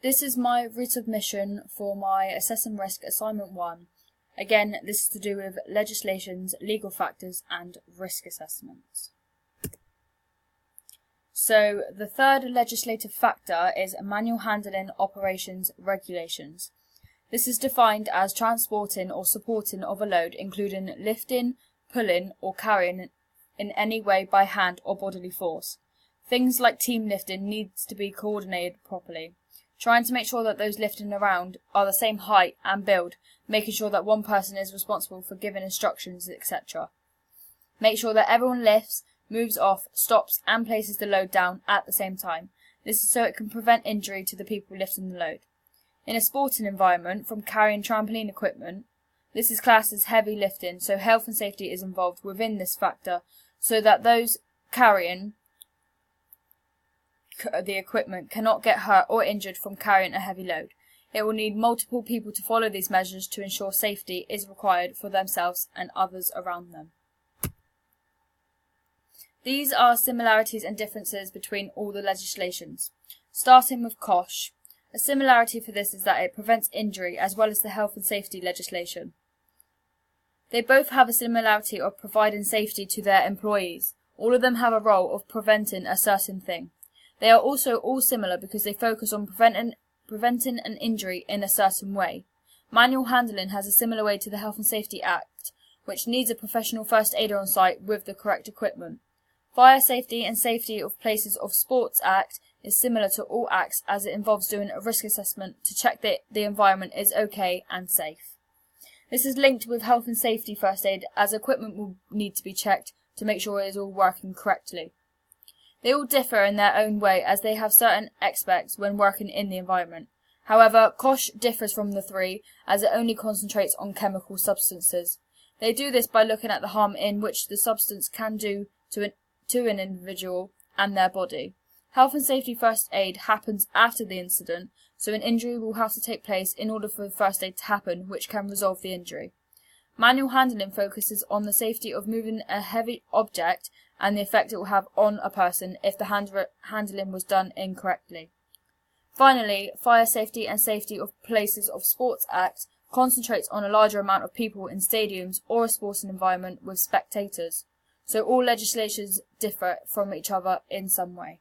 This is my resubmission for my Assess and Risk Assignment 1. Again, this is to do with legislations, legal factors and risk assessments. So, the third legislative factor is manual handling operations regulations. This is defined as transporting or supporting of a load, including lifting, pulling or carrying in any way by hand or bodily force. Things like team lifting needs to be coordinated properly. Trying to make sure that those lifting around are the same height and build, making sure that one person is responsible for giving instructions, etc. Make sure that everyone lifts, moves off, stops and places the load down at the same time. This is so it can prevent injury to the people lifting the load. In a sporting environment, from carrying trampoline equipment, this is classed as heavy lifting, so health and safety is involved within this factor, so that those carrying the equipment cannot get hurt or injured from carrying a heavy load. It will need multiple people to follow these measures to ensure safety is required for themselves and others around them. These are similarities and differences between all the legislations. Starting with COSH. A similarity for this is that it prevents injury as well as the health and safety legislation. They both have a similarity of providing safety to their employees. All of them have a role of preventing a certain thing. They are also all similar because they focus on preventing an injury in a certain way. Manual handling has a similar way to the Health and Safety Act, which needs a professional first aider on site with the correct equipment. Fire Safety and Safety of Places of Sports Act is similar to all acts as it involves doing a risk assessment to check that the environment is okay and safe. This is linked with health and safety first aid as equipment will need to be checked to make sure it is all working correctly. They all differ in their own way as they have certain aspects when working in the environment. However, COSH differs from the three as it only concentrates on chemical substances. They do this by looking at the harm in which the substance can do to an individual and their body. Health and safety first aid happens after the incident, so an injury will have to take place in order for the first aid to happen, which can resolve the injury. Manual handling focuses on the safety of moving a heavy object and the effect it will have on a person if the handling was done incorrectly. Finally, Fire Safety and Safety of Places of Sports Act concentrates on a larger amount of people in stadiums or a sporting environment with spectators, so all legislations differ from each other in some way.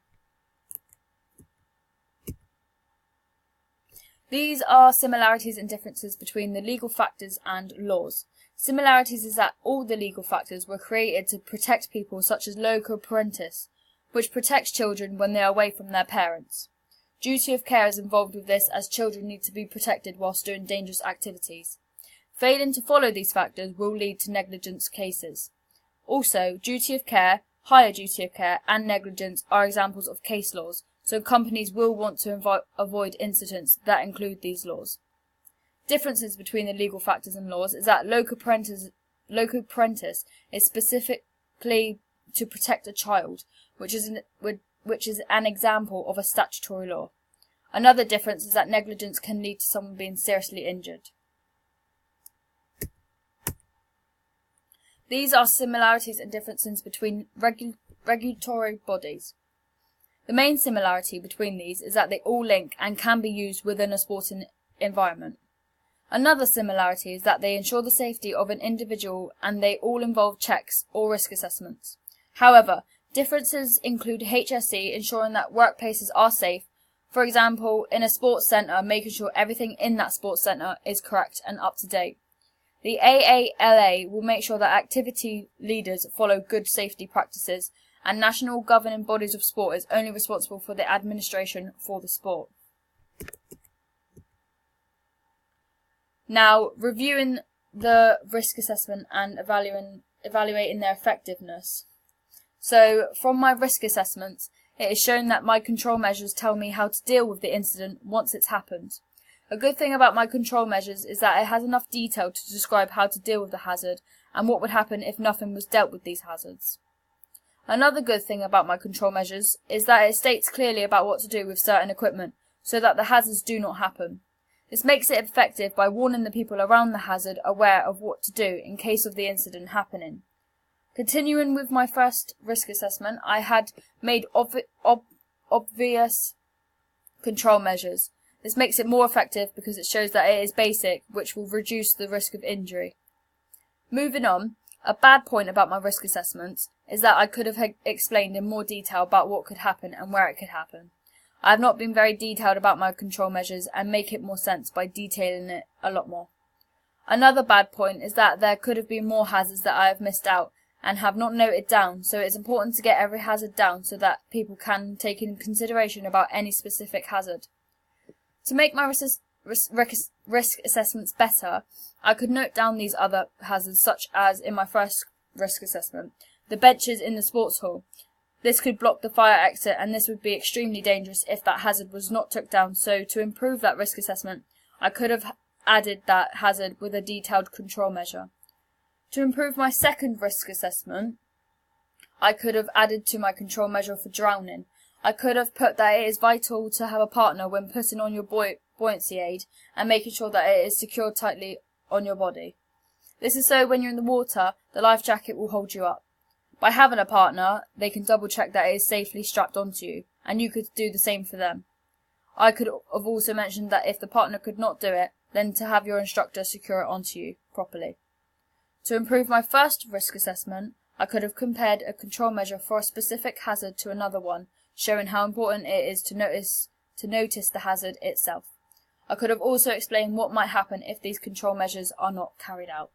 These are similarities and differences between the legal factors and laws. Similarities is that all the legal factors were created to protect people such as loco parentis, which protects children when they are away from their parents. Duty of care is involved with this as children need to be protected whilst doing dangerous activities. Failing to follow these factors will lead to negligence cases. Also, duty of care, higher duty of care and negligence are examples of case laws, so companies will want to avoid incidents that include these laws. Differences between the legal factors and laws is that loco parentis is specifically to protect a child, which is an example of a statutory law. Another difference is that negligence can lead to someone being seriously injured. These are similarities and differences between regulatory bodies. The main similarity between these is that they all link and can be used within a sporting environment. Another similarity is that they ensure the safety of an individual and they all involve checks or risk assessments. However, differences include HSE ensuring that workplaces are safe, for example, in a sports centre making sure everything in that sports centre is correct and up to date. The AALA will make sure that activity leaders follow good safety practices, and national governing bodies of sport is only responsible for the administration for the sport. Now, reviewing the risk assessment and evaluating their effectiveness. So, from my risk assessments, it is shown that my control measures tell me how to deal with the incident once it's happened. A good thing about my control measures is that it has enough detail to describe how to deal with the hazard and what would happen if nothing was dealt with these hazards. Another good thing about my control measures is that it states clearly about what to do with certain equipment so that the hazards do not happen. This makes it effective by warning the people around the hazard aware of what to do in case of the incident happening. Continuing with my first risk assessment, I had made obvious control measures. This makes it more effective because it shows that it is basic, which will reduce the risk of injury. Moving on, a bad point about my risk assessments is that I could have explained in more detail about what could happen and where it could happen. I have not been very detailed about my control measures and make it more sense by detailing it a lot more. Another bad point is that there could have been more hazards that I have missed out and have not noted down, so it's important to get every hazard down so that people can take in consideration about any specific hazard. To make my risk assessments better, I could note down these other hazards, such as in my first risk assessment, the benches in the sports hall. This could block the fire exit, and this would be extremely dangerous if that hazard was not took down, so to improve that risk assessment, I could have added that hazard with a detailed control measure. To improve my second risk assessment, I could have added to my control measure for drowning. I could have put that it is vital to have a partner when putting on your buoyancy aid and making sure that it is secured tightly on your body. This is so when you're in the water, the life jacket will hold you up. By having a partner, they can double check that it is safely strapped onto you, and you could do the same for them. I could have also mentioned that if the partner could not do it, then to have your instructor secure it onto you properly. To improve my first risk assessment, I could have compared a control measure for a specific hazard to another one, showing how important it is to notice the hazard itself. I could have also explained what might happen if these control measures are not carried out.